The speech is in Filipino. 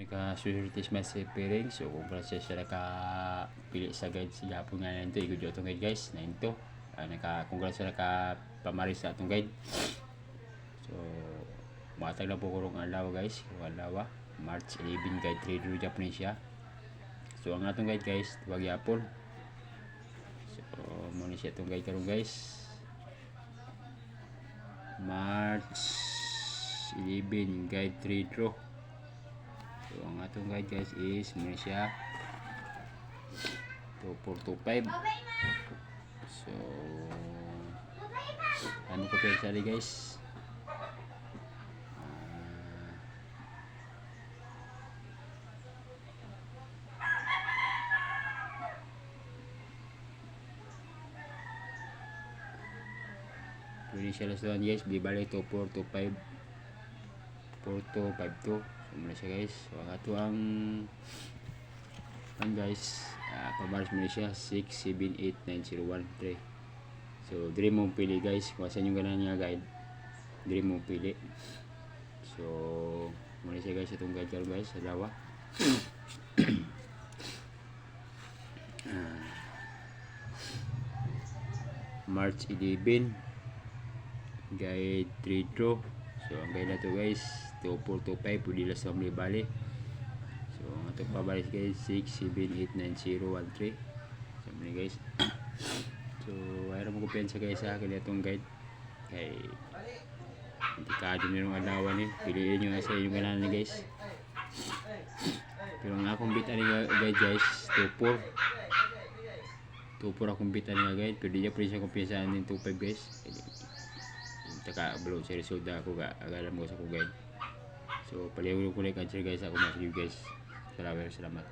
Naka-susurtis man si Piring. So kung pala siya nakapili sa guide sa Japon nga na ito, igudyo itong guide guys na ito. Kung pala siya nakapamaris sa itong guide. So matag na po kurong alaw guys. Kung alaw March 11 guide 3 Drew Japanese siya. So ang atong guide guys, tuwag yapon. So muna siya itong guide karong guys. March 11 guide 3 Drew. So ang atong guide guys is muna siya 2425. So ano ko pinasali guys, pwede siya last doon guys, di balik 2425 4252. So muna siya guys. So ang ato ang guys, pamaris muna siya 6789013. So dire mo pili guys kung saan yung ganan niya guide, dire mo pili. So muna siya guys itong guide karon guys sa lawa. March 11 guide 3 draw. So ang guide na to guys 2425 pwede lang sa mga bali. So ang atong pabalis guys 6789013. So muna guys. So mayroon mo kumpiyansa guys sa akin itong guide kay hindi ka din yung adawan eh, piliin nyo sa inyong ganan guys. Pero ang akong bita ni guide guys 24 akong bita ni guide, pero di siya kumpiyansahan din 25 guys. Taka bro sa resulta ako ga agalan mo sa ko guide. So paliw ko like answer guys ako mas guys. Salamat.